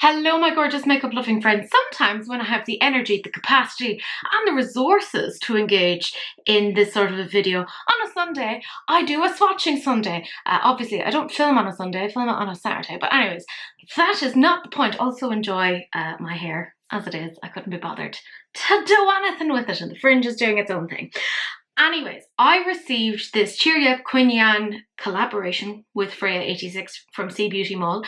Hello my gorgeous makeup loving friends. Sometimes when I have the energy, the capacity and the resources to engage in this sort of a video on a Sunday, I do a swatching Sunday. Obviously I don't film on a Sunday, I film it on a Saturday, but anyways, that is not the point. Also enjoy my hair as it is. I couldn't be bothered to do anything with it and the fringe is doing its own thing. Anyways, I received this Cheeryep Qianyan collaboration with Freya86 from cbeauty Mall.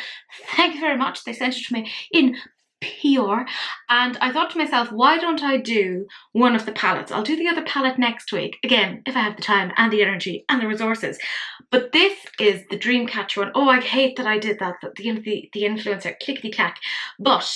Thank you very much. They sent it to me in PR. And I thought to myself, why don't I do one of the palettes? I'll do the other palette next week. Again, if I have the time and the energy and the resources. But this is the Dreamcatcher one. Oh, I hate that I did that. The influencer, clickety-clack. But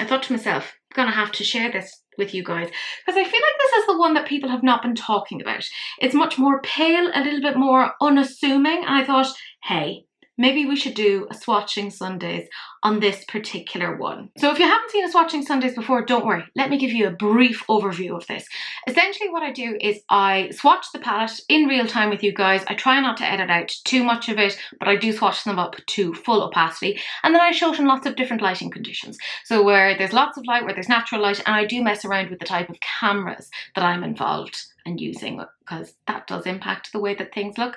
I thought to myself, I'm going to have to share this with you guys because I feel like this is the one that people have not been talking about. It's much more pale, a little bit more unassuming, and I thought, hey, maybe we should do a swatching Sundays on this particular one. So if you haven't seen a swatching Sundays before, don't worry. Let me give you a brief overview of this. Essentially what I do is I swatch the palette in real time with you guys. I try not to edit out too much of it, but I do swatch them up to full opacity. And then I show it in lots of different lighting conditions. So where there's lots of light, where there's natural light, and I do mess around with the type of cameras that I'm involved and using because that does impact the way that things look.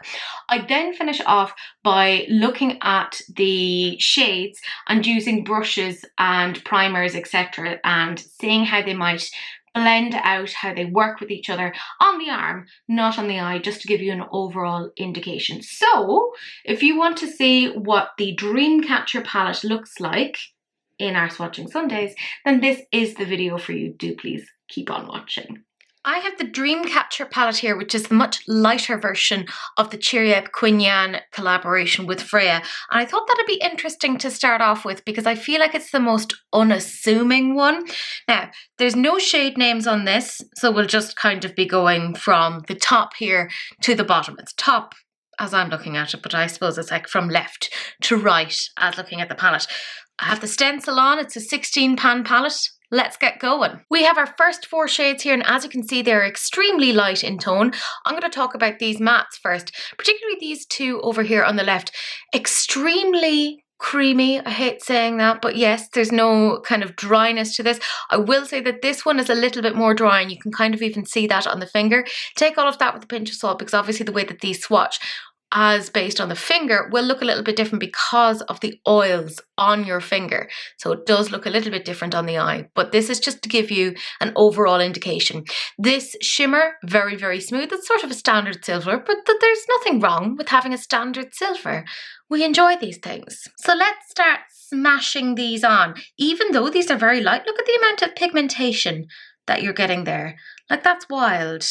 I then finish off by looking at the shades and using brushes and primers, etc., and seeing how they might blend out, how they work with each other on the arm, not on the eye, just to give you an overall indication. So if you want to see what the Dreamcatcher palette looks like in our swatching Sundays, then this is the video for you. Do please keep on watching. I have the Dreamcatcher palette here, which is the much lighter version of the Cheeryep Qianyan collaboration with Freya. And I thought that'd be interesting to start off with because I feel like it's the most unassuming one. Now, there's no shade names on this, so we'll just kind of be going from the top here to the bottom. It's top as I'm looking at it, but I suppose it's like from left to right as looking at the palette. I have the stencil on. It's a 16 pan palette. Let's get going. We have our first 4 shades here, and as you can see, they're extremely light in tone. I'm going to talk about these mattes first, particularly these 2 over here on the left. Extremely creamy. I hate saying that, but yes, there's no kind of dryness to this. I will say that this one is a little bit more dry, and you can kind of even see that on the finger. Take all of that with a pinch of salt, because obviously the way that these swatch as based on the finger will look a little bit different because of the oils on your finger. So it does look a little bit different on the eye, but this is just to give you an overall indication. This shimmer, very, very smooth. It's sort of a standard silver, but there's nothing wrong with having a standard silver. We enjoy these things. So let's start smashing these on. Even though these are very light, look at the amount of pigmentation that you're getting there. Like, that's wild.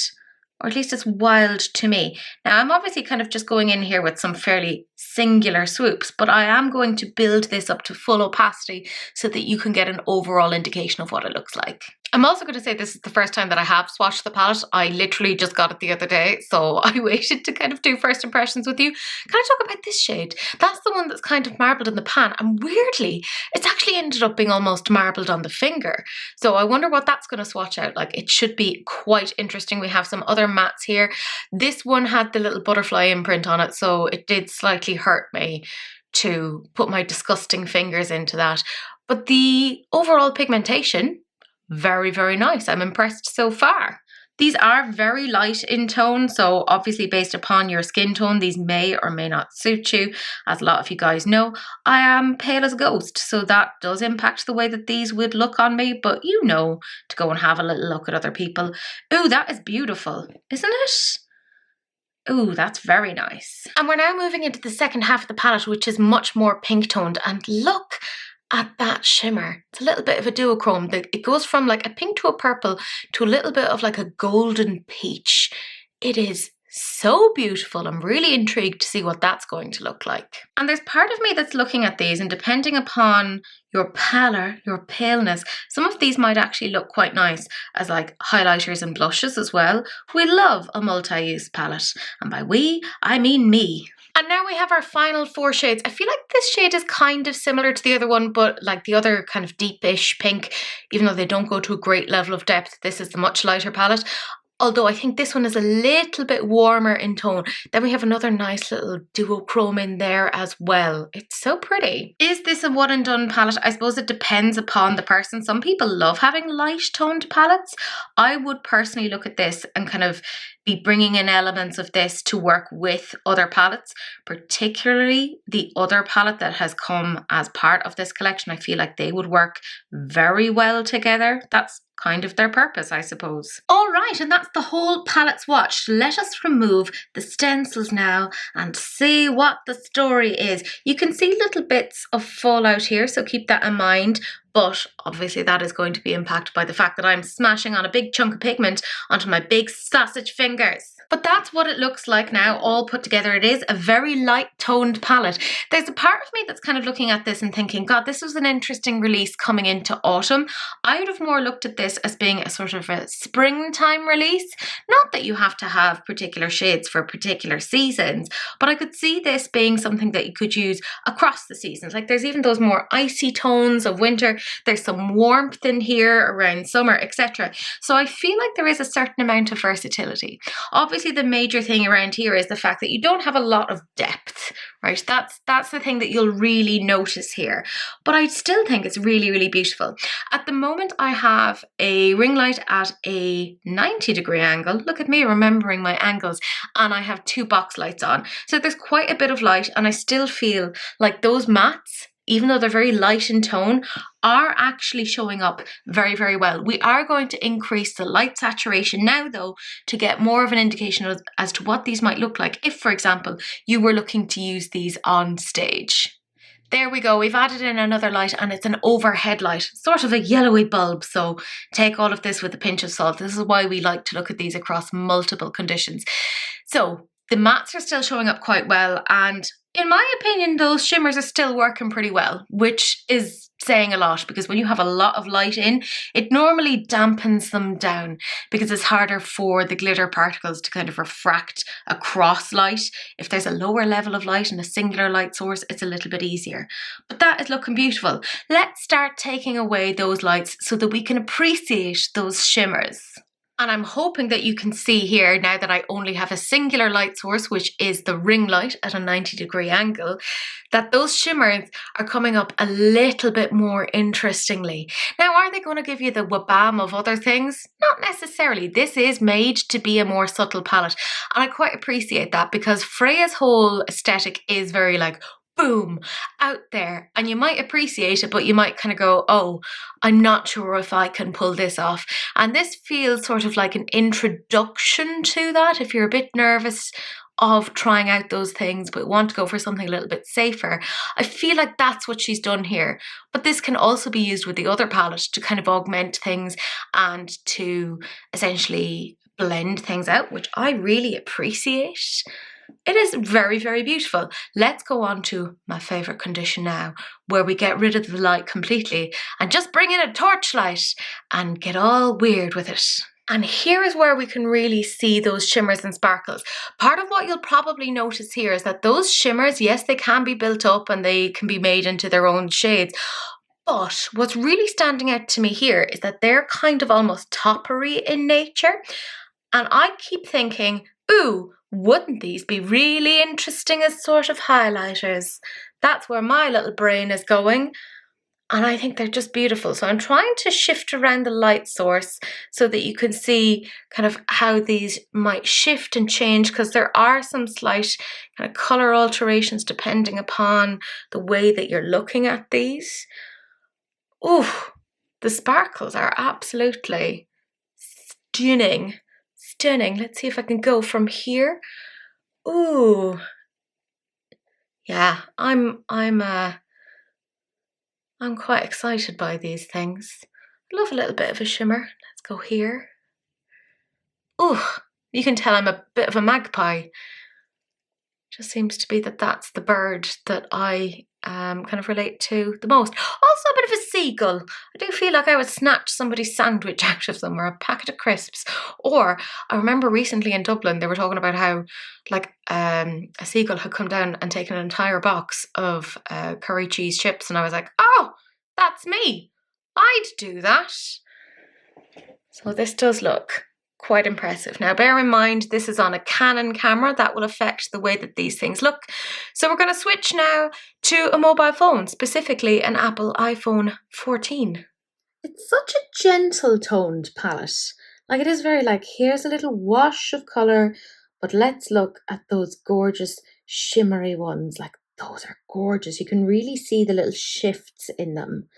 Or at least it's wild to me. Now, I'm obviously kind of just going in here with some fairly singular swoops, but I am going to build this up to full opacity so that you can get an overall indication of what it looks like. I'm also going to say this is the first time that I have swatched the palette. I literally just got it the other day, so I waited to kind of do first impressions with you. Can I talk about this shade? That's the one that's kind of marbled in the pan, and weirdly, it's actually ended up being almost marbled on the finger. So I wonder what that's going to swatch out like. It should be quite interesting. We have some other mattes here. This one had the little butterfly imprint on it, so it did slightly hurt me to put my disgusting fingers into that. But the overall pigmentation, very, very nice. I'm impressed so far. These are very light in tone, so obviously based upon your skin tone, these may or may not suit you. As a lot of you guys know, I am pale as a ghost, so that does impact the way that these would look on me, but you know to go and have a little look at other people. Ooh, that is beautiful, isn't it? Ooh, that's very nice. And we're now moving into the second half of the palette, which is much more pink toned, and look at that shimmer. It's a little bit of a duochrome. It goes from like a pink to a purple to a little bit of like a golden peach. It is so beautiful. I'm really intrigued to see what that's going to look like. And there's part of me that's looking at these, and depending upon your pallor, your paleness, some of these might actually look quite nice as like highlighters and blushes as well. We love a multi-use palette, and by we, I mean me. And now we have our final 4 shades. I feel like this shade is kind of similar to the other one, but like the other kind of deepish pink, even though they don't go to a great level of depth, this is the much lighter palette. Although I think this one is a little bit warmer in tone. Then we have another nice little duochrome in there as well. It's so pretty. Is this a one and done palette? I suppose it depends upon the person. Some people love having light toned palettes. I would personally look at this and kind of be bringing in elements of this to work with other palettes, particularly the other palette that has come as part of this collection. I feel like they would work very well together. That's kind of their purpose, I suppose. All right, and that's the whole palette swatch. Let us remove the stencils now and see what the story is. You can see little bits of fallout here, so keep that in mind. But obviously that is going to be impacted by the fact that I'm smashing on a big chunk of pigment onto my big sausage fingers. But that's what it looks like now, all put together. It is a very light toned palette. There's a part of me that's kind of looking at this and thinking, God, this was an interesting release coming into autumn. I would have more looked at this as being a sort of a springtime release. Not that you have to have particular shades for particular seasons, but I could see this being something that you could use across the seasons. Like there's even those more icy tones of winter. There's some warmth in here around summer, etc. So I feel like there is a certain amount of versatility. Obviously, the major thing around here is the fact that you don't have a lot of depth, right? That's the thing that you'll really notice here. But I still think it's really, really beautiful. At the moment, I have a ring light at a 90-degree angle. Look at me remembering my angles. And I have two box lights on. So there's quite a bit of light, and I still feel like those mattes, even though they're very light in tone, are actually showing up very, very well. We are going to increase the light saturation now, though, to get more of an indication as to what these might look like if, for example, you were looking to use these on stage. There we go, we've added in another light, and it's an overhead light, sort of a yellowy bulb, so take all of this with a pinch of salt. This is why we like to look at these across multiple conditions. So the mattes are still showing up quite well, and in my opinion, those shimmers are still working pretty well, which is saying a lot, because when you have a lot of light in, it normally dampens them down because it's harder for the glitter particles to kind of refract across light. If there's a lower level of light and a singular light source, it's a little bit easier. But that is looking beautiful. Let's start taking away those lights so that we can appreciate those shimmers. And I'm hoping that you can see here, now that I only have a singular light source, which is the ring light at a 90-degree angle, that those shimmers are coming up a little bit more interestingly. Now, are they going to give you the wabam of other things? Not necessarily. This is made to be a more subtle palette. And I quite appreciate that, because Freya's whole aesthetic is very like, boom, out there, and you might appreciate it, but you might kind of go, oh, I'm not sure if I can pull this off. And this feels sort of like an introduction to that. If you're a bit nervous of trying out those things but want to go for something a little bit safer, I feel like that's what she's done here. But this can also be used with the other palette to kind of augment things and to essentially blend things out, which I really appreciate. It is very, very beautiful. Let's go on to my favourite condition now, where we get rid of the light completely and just bring in a torchlight and get all weird with it. And here is where we can really see those shimmers and sparkles. Part of what you'll probably notice here is that those shimmers, yes, they can be built up and they can be made into their own shades. But what's really standing out to me here is that they're kind of almost toppery in nature. And I keep thinking, ooh, wouldn't these be really interesting as sort of highlighters? That's where my little brain is going. And I think they're just beautiful. So I'm trying to shift around the light source so that you can see kind of how these might shift and change, because there are some slight kind of colour alterations depending upon the way that you're looking at these. Ooh, the sparkles are absolutely stunning. Stunning. Let's see if I can go from here. Ooh. Yeah, I'm quite excited by these things. I love a little bit of a shimmer. Let's go here. Ooh, you can tell I'm a bit of a magpie. Just seems to be that that's the bird that I kind of relate to the most. Also a bit of a seagull. I do feel like I would snatch somebody's sandwich out of them, or a packet of crisps. Or I remember recently in Dublin they were talking about how like a seagull had come down and taken an entire box of curry cheese chips, and I was like, oh, that's me. I'd do that. So this does look quite impressive. Now, bear in mind, this is on a Canon camera. That will affect the way that these things look. So we're going to switch now to a mobile phone, specifically an Apple iPhone 14. It's such a gentle toned palette. Like, it is very like, here's a little wash of colour, but let's look at those gorgeous shimmery ones. Like, those are gorgeous. You can really see the little shifts in them.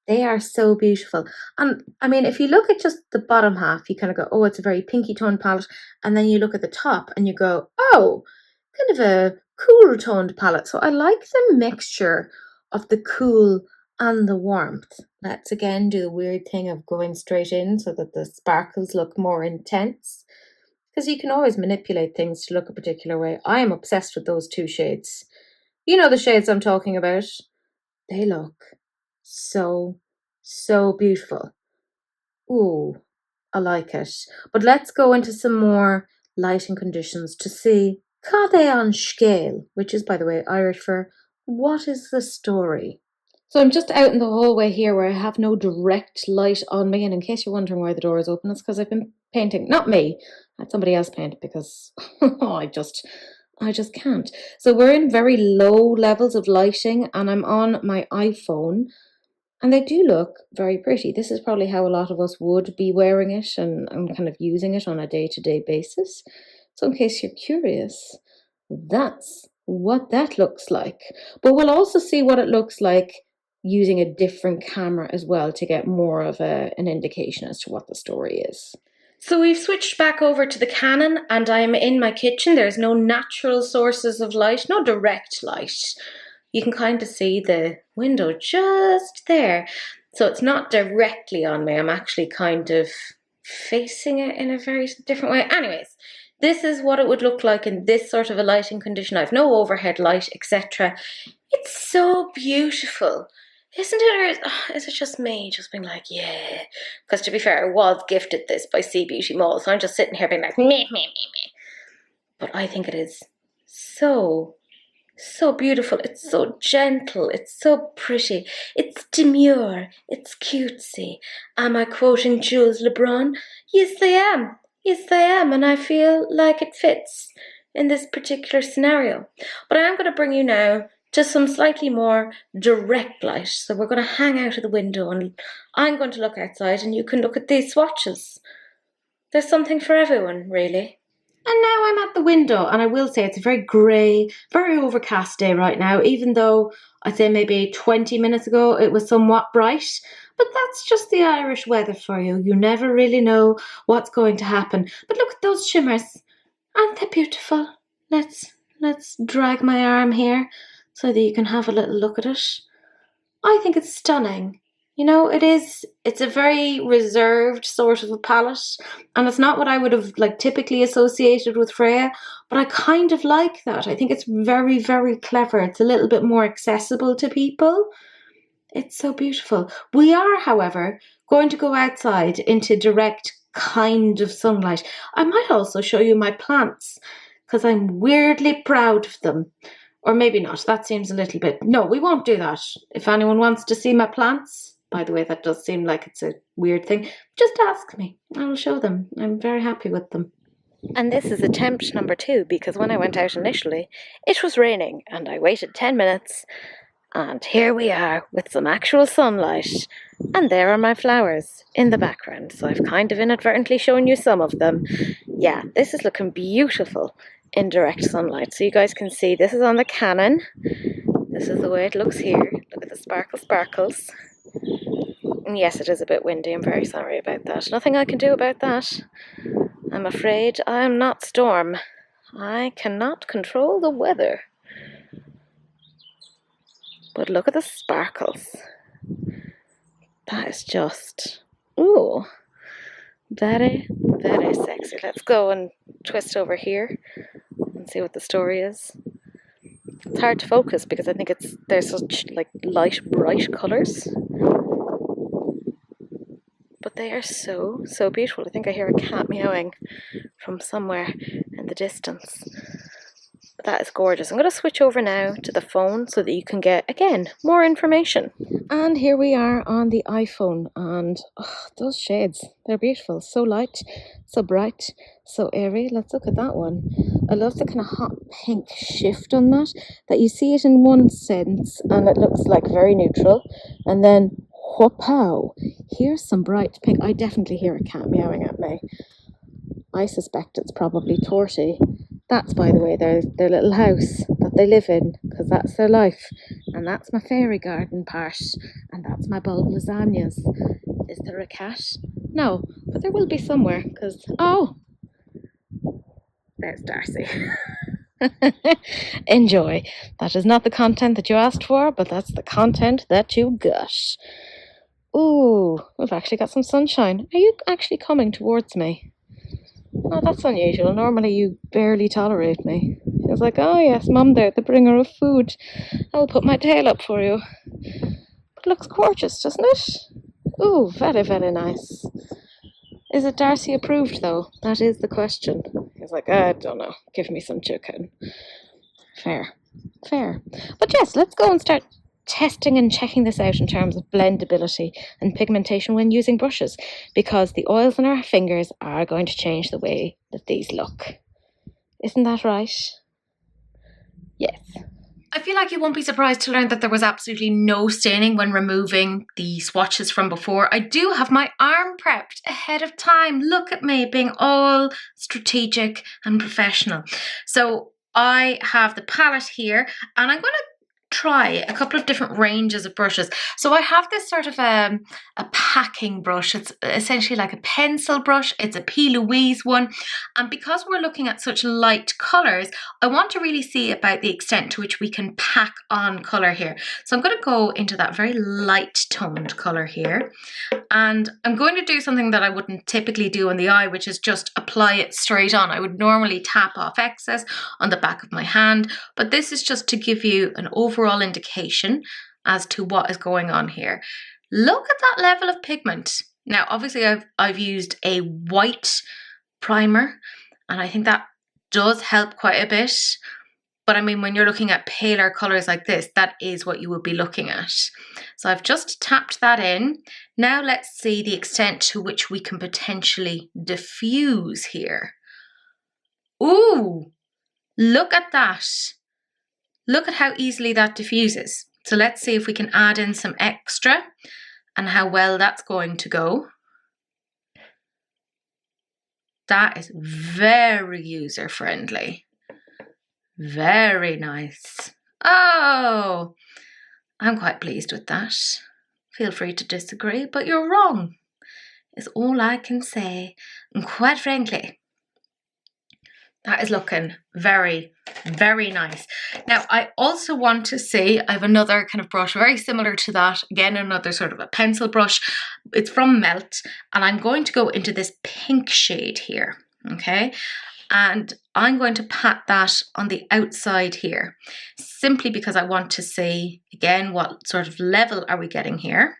They are so beautiful. And I mean, if you look at just the bottom half, you kind of go, oh, it's a very pinky toned palette. And then you look at the top and you go, oh, kind of a cool toned palette. So I like the mixture of the cool and the warmth. Let's again do the weird thing of going straight in so that the sparkles look more intense. Because you can always manipulate things to look a particular way. I am obsessed with those two shades. You know the shades I'm talking about. They look so beautiful. Ooh, I like it. But let's go into some more lighting conditions to see Cade an scale, which is, by the way, Irish for what is the story? So I'm just out in the hallway here where I have no direct light on me, and in case you're wondering why the door is open, it's because I've been painting. Not me, I had somebody else paint because I just can't. So we're in very low levels of lighting, and I'm on my iPhone, and they do look very pretty. This is probably how a lot of us would be wearing it and kind of using it on a day-to-day basis. So in case you're curious, that's what that looks like. But we'll also see what it looks like using a different camera as well to get more of an indication as to what the story is. So we've switched back over to the Canon, and I'm in my kitchen. There's no natural sources of light, no direct light. You can kind of see the window just there. So it's not directly on me. I'm actually kind of facing it in a very different way. Anyways, this is what it would look like in this sort of a lighting condition. I've no overhead light, etc. It's so beautiful. Isn't it, or is it just me just being like, yeah? Because to be fair, I was gifted this by cbeauty Mall, so I'm just sitting here being like, meh. But I think it is so beautiful. It's so gentle. It's so pretty. It's demure. It's cutesy. Am I quoting Jules LeBron? Yes, I am. Yes, I am. And I feel like it fits in this particular scenario. But I am going to bring you now to some slightly more direct light. So we're going to hang out of the window and I'm going to look outside and you can look at these swatches. There's something for everyone, really. And now I'm at the window, and I will say it's a very grey, very overcast day right now, even though I'd say maybe 20 minutes ago it was somewhat bright. But that's just the Irish weather for you. You never really know what's going to happen. But look at those shimmers. Aren't they beautiful? Let's drag my arm here so that you can have a little look at it. I think it's stunning. You know, it's a very reserved sort of a palette, and it's not what I would have typically associated with Freya, but I kind of like that. I think it's very, very clever. It's a little bit more accessible to people. It's so beautiful. We are, however, going to go outside into direct kind of sunlight. I might also show you my plants, because I'm weirdly proud of them. Or maybe not. That seems a little bit... No, we won't do that. If anyone wants to see my plants, by the way, that does seem like it's a weird thing, just ask me. I will show them. I'm very happy with them. And this is attempt number 2, because when I went out initially, it was raining, and I waited 10 minutes, and here we are with some actual sunlight, and there are my flowers in the background. So I've kind of inadvertently shown you some of them. Yeah, this is looking beautiful in direct sunlight. So you guys can see this is on the Canon. This is the way it looks here. Look at the sparkles. And yes, it is a bit windy. I'm very sorry about that. Nothing I can do about that. I'm afraid I am not Storm. I cannot control the weather. But look at the sparkles. That is just, ooh, very, very sexy. Let's go and twist over here and see what the story is. It's hard to focus because I think there's such light, bright colours. But they are so beautiful. I think I hear a cat meowing from somewhere in the distance. But that is gorgeous. I'm going to switch over now to the phone so that you can get, again, more information. And here we are on the iPhone, and those shades, they're beautiful. So light, so bright, so airy. Let's look at that one. I love the kind of hot pink shift on that you see it in one sense and it looks like very neutral, and then whoop-pow, here's some bright pink. I definitely hear a cat meowing at me. I suspect it's probably Torty. That's, by the way, their little house that they live in, because that's their life. And that's my fairy garden part. And that's my bulb lasagnas. Is there a cat? No, but there will be somewhere, because, oh, there's Darcy. Enjoy. That is not the content that you asked for, but that's the content that you got. Ooh, we've actually got some sunshine. Are you actually coming towards me? Oh, that's unusual. Normally you barely tolerate me. He was like, oh yes, Mum there, the bringer of food. I'll put my tail up for you. But it looks gorgeous, doesn't it? Ooh, very, very nice. Is it Darcy approved though? That is the question. He's like, I don't know. Give me some chicken. Fair. Fair. But yes, let's go and start testing and checking this out in terms of blendability and pigmentation when using brushes, because the oils on our fingers are going to change the way that these look. Isn't that right? Yes. I feel like you won't be surprised to learn that there was absolutely no staining when removing the swatches from before. I do have my arm prepped ahead of time. Look at me being all strategic and professional. So I have the palette here, and I'm going to try a couple of different ranges of brushes. So I have this sort of a packing brush. It's essentially like a pencil brush. It's a P. Louise one. And because we're looking at such light colours, I want to really see about the extent to which we can pack on colour here. So I'm going to go into that very light toned colour here. And I'm going to do something that I wouldn't typically do on the eye, which is just apply it straight on. I would normally tap off excess on the back of my hand, but this is just to give you an overall indication as to what is going on here. Look at that level of pigment. Now, obviously I've used a white primer, and I think that does help quite a bit. But I mean, when you're looking at paler colours like this, that is what you would be looking at. So I've just tapped that in. Now let's see the extent to which we can potentially diffuse here. Ooh, look at that. Look at how easily that diffuses. So let's see if we can add in some extra and how well that's going to go. That is very user-friendly. Very nice. Oh, I'm quite pleased with that. Feel free to disagree, but you're wrong, is all I can say. And quite frankly, that is looking very, very nice. Now, I also want to say I have another kind of brush very similar to that. Again, another sort of a pencil brush. It's from Melt, and I'm going to go into this pink shade here, okay? And I'm going to pat that on the outside here, simply because I want to see, again, what sort of level are we getting here.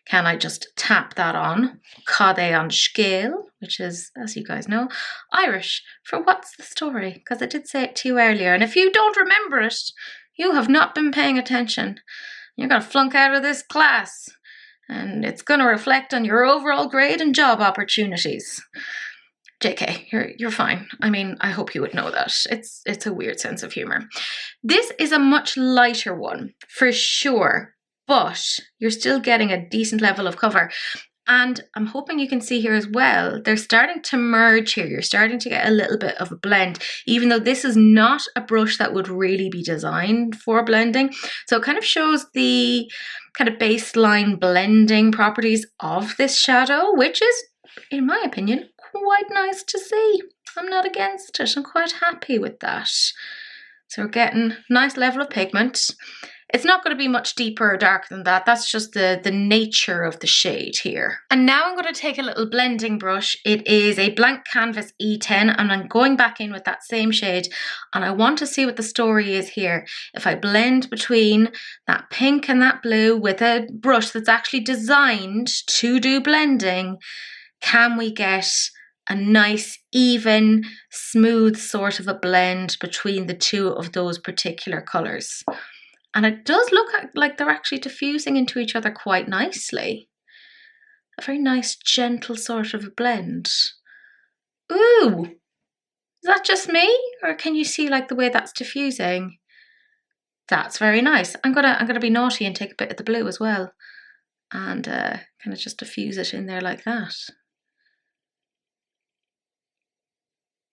Can I just tap that on? Cade on scale, which is, as you guys know, Irish for what's the story, because I did say it to you earlier. And if you don't remember it, you have not been paying attention. You're going to flunk out of this class, and it's going to reflect on your overall grade and job opportunities. JK, you're fine. I mean, I hope you would know that. It's a weird sense of humor. This is a much lighter one, for sure, but you're still getting a decent level of cover. And I'm hoping you can see here as well, they're starting to merge here. You're starting to get a little bit of a blend, even though this is not a brush that would really be designed for blending. So it kind of shows the kind of baseline blending properties of this shadow, which is, in my opinion, quite nice to see. I'm not against it. I'm quite happy with that. So we're getting a nice level of pigment. It's not going to be much deeper or darker than that. That's just the nature of the shade here. And now I'm going to take a little blending brush. It is a blank canvas E10, and I'm going back in with that same shade, and I want to see what the story is here. If I blend between that pink and that blue with a brush that's actually designed to do blending, can we get a nice, even, smooth sort of a blend between the two of those particular colours? And it does look like they're actually diffusing into each other quite nicely. A very nice, gentle sort of a blend. Ooh! Is that just me? Or can you see like the way that's diffusing? That's very nice. I'm gonna be naughty and take a bit of the blue as well. And kind of just diffuse it in there like that.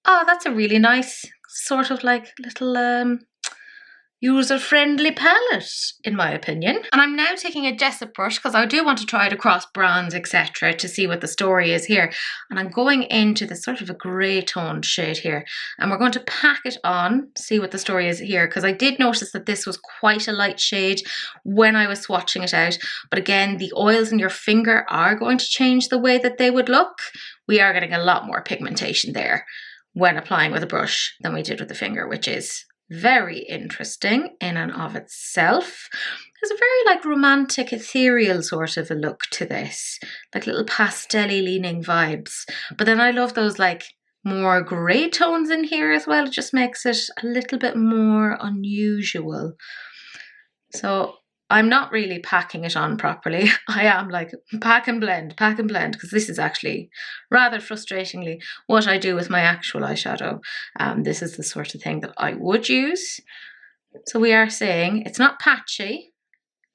Oh, that's a really nice sort of like little user-friendly palette, in my opinion. And I'm now taking a Jessup brush because I do want to try it across brands, etc., to see what the story is here. And I'm going into this sort of a grey toned shade here. And we're going to pack it on, see what the story is here, because I did notice that this was quite a light shade when I was swatching it out. But again, the oils in your finger are going to change the way that they would look. We are getting a lot more pigmentation there when applying with a brush than we did with the finger, which is very interesting in and of itself. There's a very like romantic, ethereal sort of a look to this, like little pastel-y leaning vibes. But then I love those like more grey tones in here as well. It just makes it a little bit more unusual. So I'm not really packing it on properly. I am like pack and blend, because this is actually rather frustratingly what I do with my actual eyeshadow. This is the sort of thing that I would use. So we are saying it's not patchy.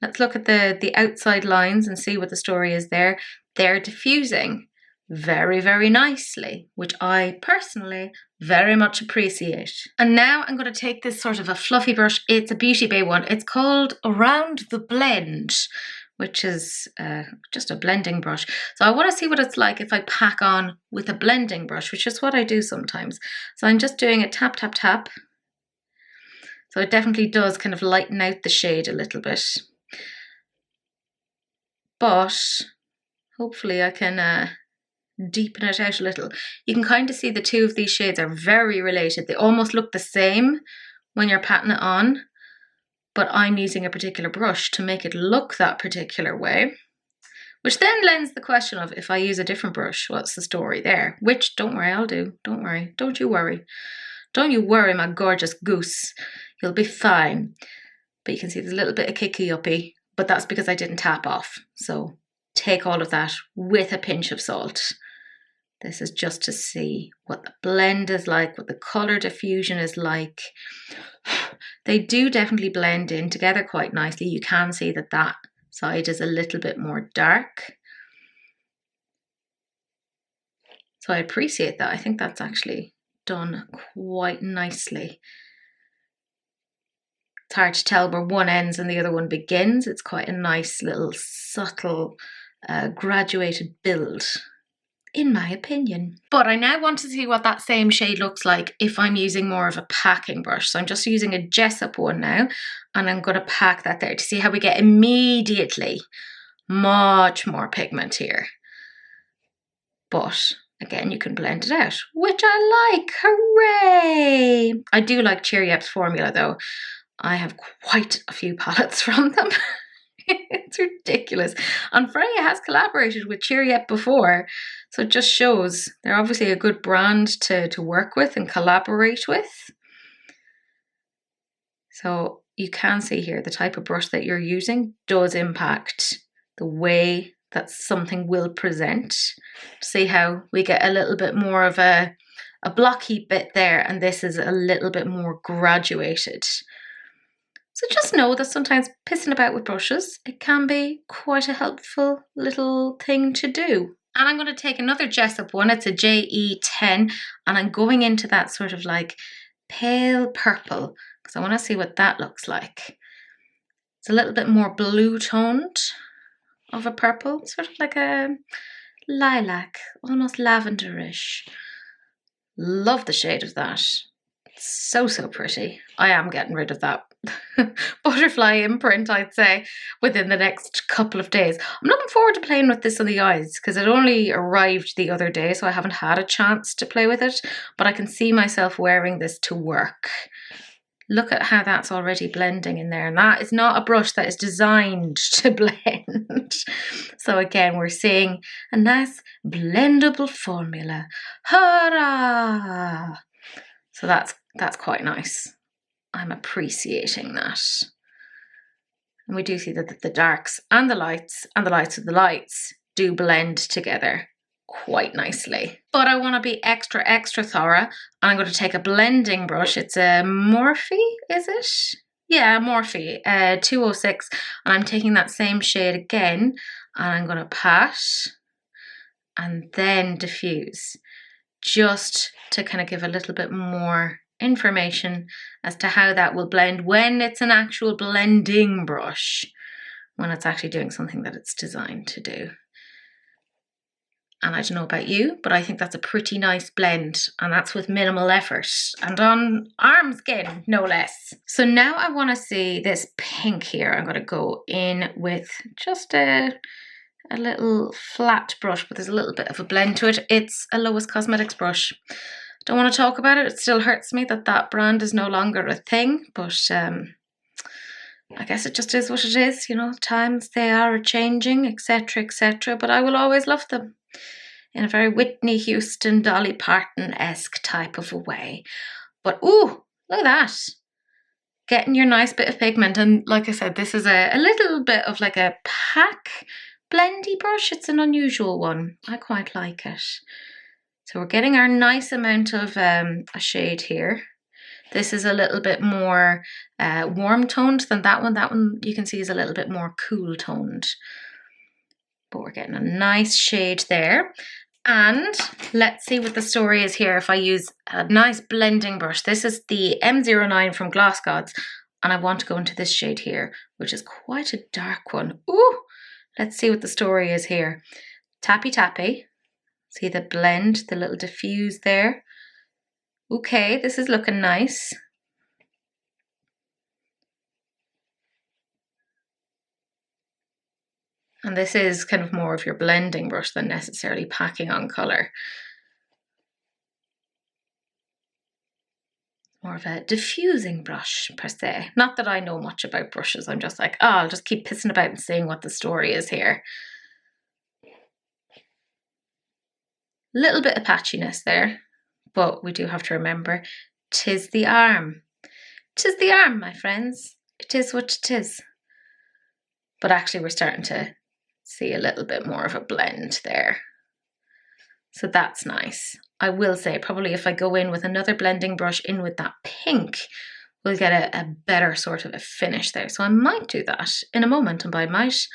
Let's look at the outside lines and see what the story is there. They're diffusing very, very nicely, which I personally very much appreciate. And now I'm going to take this sort of a fluffy brush. It's a Beauty Bay one. It's called Around the Blend, which is just a blending brush. So I want to see what it's like if I pack on with a blending brush, which is what I do sometimes. So I'm just doing a tap, tap, tap. So it definitely does kind of lighten out the shade a little bit. But hopefully I can deepen it out a little. You can kind of see the two of these shades are very related. They almost look the same when you're patting it on, but I'm using a particular brush to make it look that particular way, which then lends the question of if I use a different brush, what's the story there? Which, don't worry, I'll do. Don't worry. Don't you worry. Don't you worry, my gorgeous goose. You'll be fine. But you can see there's a little bit of kicky-uppy, but that's because I didn't tap off. So take all of that with a pinch of salt. This is just to see what the blend is like, what the colour diffusion is like. They do definitely blend in together quite nicely. You can see that that side is a little bit more dark. So I appreciate that. I think that's actually done quite nicely. It's hard to tell where one ends and the other one begins. It's quite a nice little subtle graduated build, in my opinion. But I now want to see what that same shade looks like if I'm using more of a packing brush. So I'm just using a Jessup one now, and I'm going to pack that there to see how we get immediately much more pigment here. But again, you can blend it out, which I like. Hooray! I do like Cheeryep's formula though. I have quite a few palettes from them. It's ridiculous. And Freya has collaborated with Cheeryep before, so it just shows they're obviously a good brand to work with and collaborate with. So you can see here the type of brush that you're using does impact the way that something will present. See how we get a little bit more of a blocky bit there, and this is a little bit more graduated. So just know that sometimes pissing about with brushes, it can be quite a helpful little thing to do. And I'm going to take another Jessup one. It's a JE10, and I'm going into that sort of like pale purple because I want to see what that looks like. It's a little bit more blue toned of a purple, sort of like a lilac, almost lavenderish. Love the shade of that. So pretty. I am getting rid of that butterfly imprint, I'd say, within the next couple of days. I'm looking forward to playing with this on the eyes because it only arrived the other day, so I haven't had a chance to play with it, but I can see myself wearing this to work. Look at how that's already blending in there, and that is not a brush that is designed to blend. So again, we're seeing a nice blendable formula. Hurrah! So that's quite nice. I'm appreciating that. And we do see that the darks and the lights of the lights do blend together quite nicely. But I want to be extra, extra thorough. And I'm going to take a blending brush. It's a Morphe, is it? Yeah, Morphe 206. And I'm taking that same shade again. And I'm going to pat and then diffuse. Just to kind of give a little bit more information as to how that will blend when it's an actual blending brush, when it's actually doing something that it's designed to do. And I don't know about you, but I think that's a pretty nice blend, and that's with minimal effort and on arm skin, no less. So now I want to see this pink here. I'm going to go in with just a little flat brush, but there's a little bit of a blend to it. It's a Lois Cosmetics brush. Don't want to talk about it. It still hurts me that that brand is no longer a thing, but I guess it just is what it is. You know, times they are changing, etc., etc. But I will always love them in a very Whitney Houston, Dolly Parton-esque type of a way. But ooh, look at that. Getting your nice bit of pigment. And like I said, this is a little bit of like a pack blendy brush. It's an unusual one. I quite like it. So we're getting our nice amount of a shade here. This is a little bit more warm toned than that one. That one you can see is a little bit more cool toned. But we're getting a nice shade there. And let's see what the story is here if I use a nice blending brush. This is the M09 from Gloss Gods. And I want to go into this shade here, which is quite a dark one. Ooh! Let's see what the story is here. Tappy tappy. See the blend, the little diffuse there. Okay, this is looking nice. And this is kind of more of your blending brush than necessarily packing on colour. More of a diffusing brush per se. Not that I know much about brushes. I'm just like, oh, I'll just keep pissing about and seeing what the story is here. Little bit of patchiness there, but we do have to remember, 'tis the arm. 'Tis the arm, my friends. It is what it is. But actually we're starting to see a little bit more of a blend there. So that's nice. I will say probably if I go in with another blending brush in with that pink, we'll get a better sort of a finish there. So I might do that in a moment, and by might,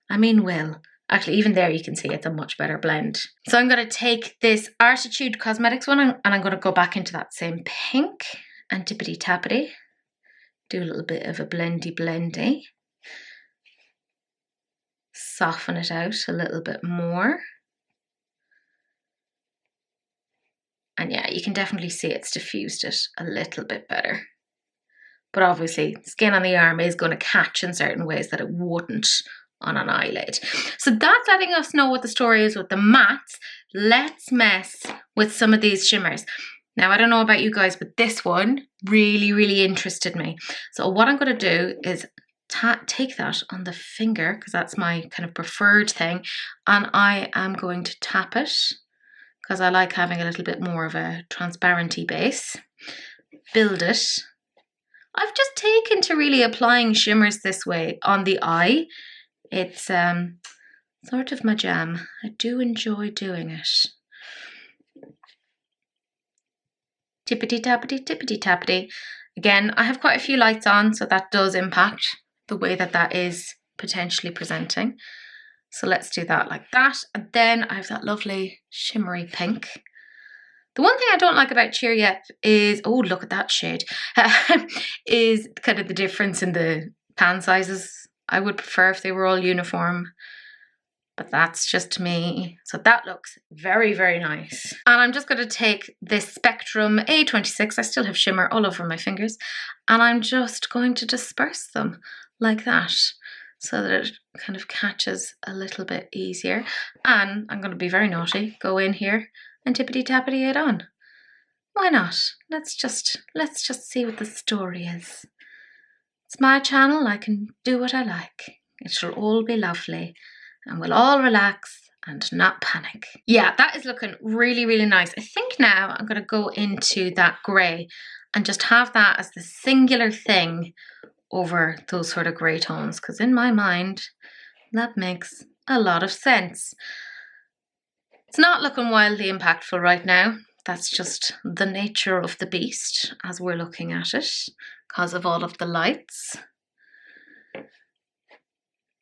I mean will. Actually, even there you can see it's a much better blend. So I'm going to take this Artitude Cosmetics one and I'm going to go back into that same pink and tippity tappity. Do a little bit of a blendy. Soften it out a little bit more. And yeah, you can definitely see it's diffused it a little bit better. But obviously, skin on the arm is going to catch in certain ways that it wouldn't on an eyelid. So that's letting us know what the story is with the mattes. Let's mess with some of these shimmers. Now, I don't know about you guys, but this one really interested me. So what I'm going to do is take that on the finger, because that's my kind of preferred thing, and I am going to tap it, because I like having a little bit more of a transparency base. Build it. I've just taken to really applying shimmers this way on the eye. It's sort of my jam. I do enjoy doing it. Tippity tappity. Again, I have quite a few lights on, so that does impact the way that is potentially presenting. So let's do that like that. And then I have that lovely shimmery pink. The one thing I don't like about Cheeryep is, oh, look at that shade, is kind of the difference in the pan sizes. I would prefer if they were all uniform, but that's just me. So that looks very nice. And I'm just going to take this Spectrum A26, I still have shimmer all over my fingers, and I'm just going to disperse them like that, so that it kind of catches a little bit easier. And I'm going to be very naughty, go in here and tippity tappity it on. Why not? Let's just see what the story is. It's my channel, I can do what I like. It shall all be lovely, and we'll all relax and not panic. Yeah, that is looking really nice. I think now I'm going to go into that grey and just have that as the singular thing over those sort of grey tones, because in my mind, that makes a lot of sense. It's not looking wildly impactful right now. That's just the nature of the beast as we're looking at it because of all of the lights.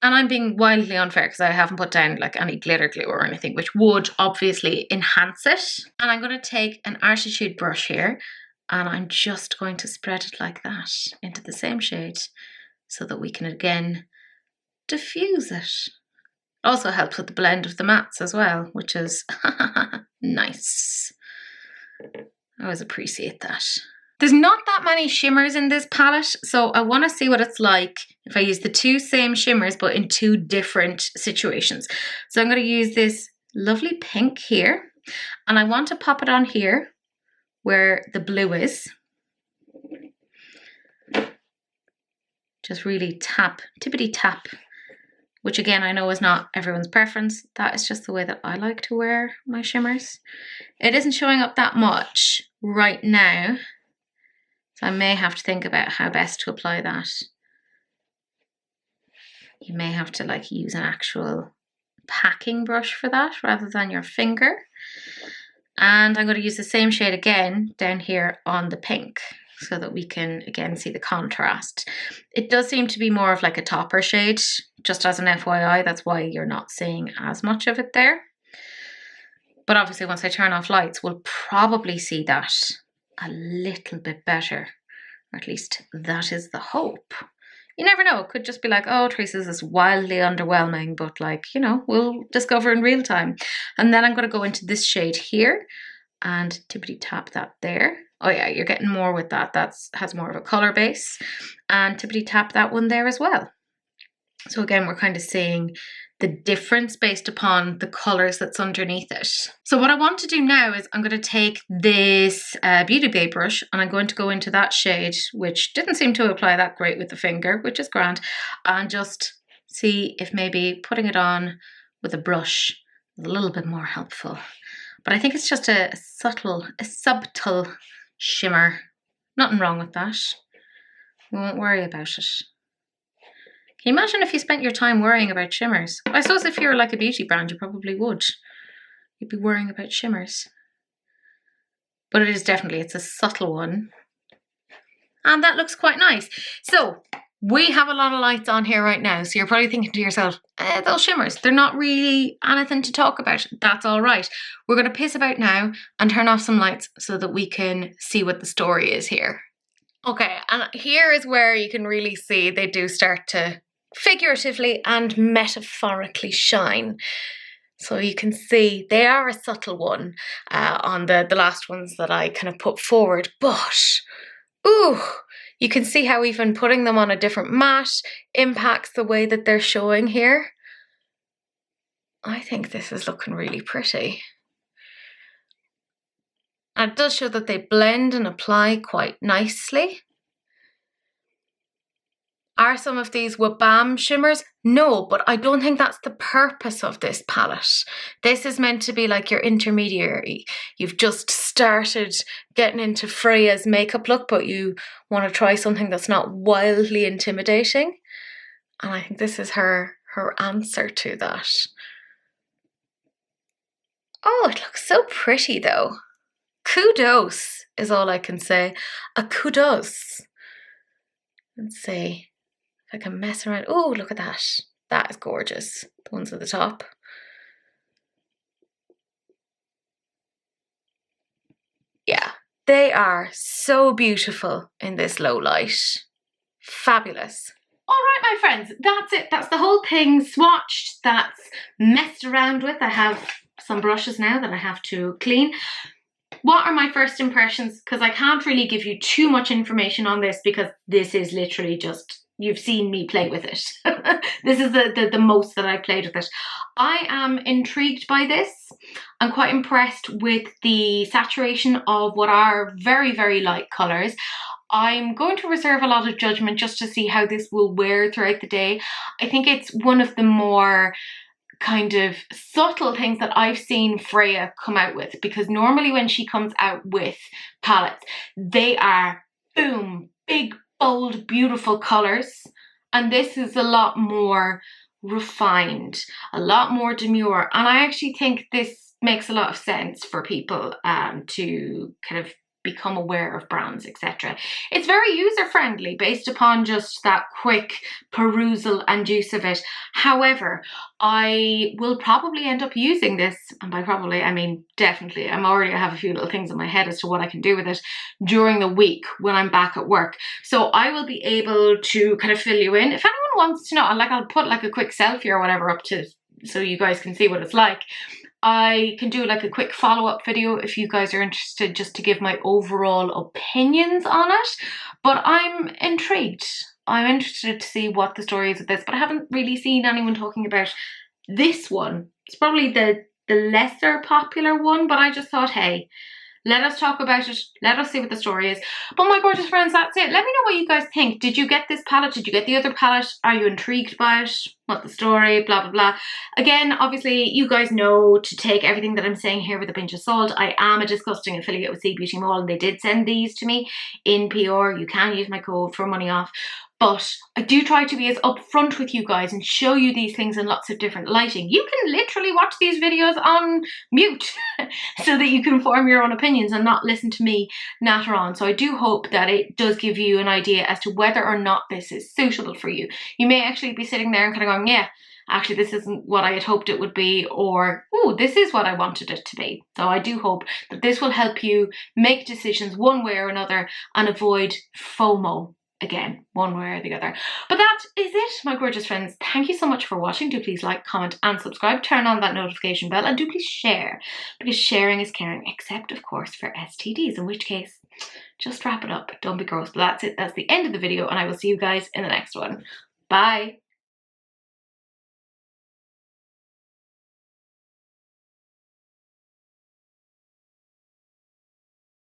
And I'm being wildly unfair because I haven't put down like any glitter glue or anything, which would obviously enhance it. And I'm going to take an Artitude brush here and I'm just going to spread it like that into the same shade so that we can again diffuse it. Also helps with the blend of the mattes as well, which is nice. I always appreciate that. There's not that many shimmers in this palette, so I want to see what it's like if I use the two same shimmers but in two different situations. So I'm going to use this lovely pink here, and I want to pop it on here where the blue is. Just really tap, tippity tap, which again I know is not everyone's preference. That is just the way that I like to wear my shimmers. It isn't showing up that much right now, so I may have to think about how best to apply that. You may have to like use an actual packing brush for that rather than your finger. And I'm going to use the same shade again down here on the pink so that we can again see the contrast. It does seem to be more of like a topper shade, just as an FYI. That's why you're not seeing as much of it there. But obviously once I turn off lights, we'll probably see that a little bit better. Or at least that is the hope. You never know, it could just be like, oh, Teresa's is wildly underwhelming, but like, you know, we'll discover in real time. And then I'm going to go into this shade here and tippity tap that there. Oh yeah, you're getting more with that. That has more of a color base. And tippity tap that one there as well. So again, we're kind of seeing the difference based upon the colors that's underneath it. So what I want to do now is I'm going to take this Beauty Bay brush and I'm going to go into that shade, which didn't seem to apply that great with the finger, which is grand, and just see if maybe putting it on with a brush is a little bit more helpful. But I think it's just a subtle shimmer. Nothing wrong with that. We won't worry about it. Can you imagine if you spent your time worrying about shimmers? I suppose if you're like a beauty brand, you probably would. You'd be worrying about shimmers. But it is definitely, it's a subtle one. And that looks quite nice. So we have a lot of lights on here right now. So you're probably thinking to yourself, those shimmers, they're not really anything to talk about. That's all right. We're going to piss about now and turn off some lights so that we can see what the story is here. Okay, and here is where you can really see they do start to figuratively and metaphorically shine. So you can see they are a subtle one on the last ones that I kind of put forward, but ooh, you can see how even putting them on a different mat impacts the way that they're showing here. I think this is looking really pretty. And it does show that they blend and apply quite nicely. Are some of these Wabam shimmers? No, but I don't think that's the purpose of this palette. This is meant to be like your intermediary. You've just started getting into Freya's makeup look, but you want to try something that's not wildly intimidating. And I think this is her answer to that. Oh, it looks so pretty though. Kudos is all I can say. A kudos. Let's see. I can mess around. Oh, look at that. That is gorgeous. The ones at the top. Yeah, they are so beautiful in this low light. Fabulous. All right, my friends, that's it. That's the whole thing swatched. That's messed around with. I have some brushes now that I have to clean. What are my first impressions? Because I can't really give you too much information on this because this is literally just, you've seen me play with it. This is the most that I've played with it. I am intrigued by this. I'm quite impressed with the saturation of what are very, very light colours. I'm going to reserve a lot of judgment just to see how this will wear throughout the day. I think it's one of the more kind of subtle things that I've seen Freya come out with, because normally when she comes out with palettes, they are boom, big bold, beautiful colors. And this is a lot more refined, a lot more demure. And I actually think this makes a lot of sense for people to kind of become aware of brands, etc. It's very user-friendly based upon just that quick perusal and use of it. However, I will probably end up using this, and by probably I mean definitely, I have a few little things in my head as to what I can do with it during the week when I'm back at work. So I will be able to kind of fill you in. If anyone wants to know, I'll put like a quick selfie or whatever up to so you guys can see what it's like. I can do like a quick follow-up video if you guys are interested, just to give my overall opinions on it. But I'm intrigued. I'm interested to see what the story is with this, but I haven't really seen anyone talking about this one. It's probably the lesser popular one, but I just thought, hey, let us talk about it. Let us see what the story is. But my gorgeous friends, that's it. Let me know what you guys think. Did you get this palette? Did you get the other palette? Are you intrigued by it? What the story? Blah, blah, blah. Again, obviously, you guys know to take everything that I'm saying here with a pinch of salt. I am a disgusting affiliate with cbeauty Mall, and they did send these to me in PR. You can use my code for money off. But I do try to be as upfront with you guys and show you these things in lots of different lighting. You can literally watch these videos on mute so that you can form your own opinions and not listen to me natter on. So I do hope that it does give you an idea as to whether or not this is suitable for you. You may actually be sitting there and kind of going, yeah, actually this isn't what I had hoped it would be, or oh, this is what I wanted it to be. So I do hope that this will help you make decisions one way or another and avoid FOMO. Again, one way or the other. But that is it, my gorgeous friends. Thank you so much for watching. Do please like, comment and subscribe. Turn on that notification bell and do please share, because sharing is caring, except of course for STDs, in which case just wrap it up. Don't be gross. But that's it. That's the end of the video, and I will see you guys in the next one. Bye.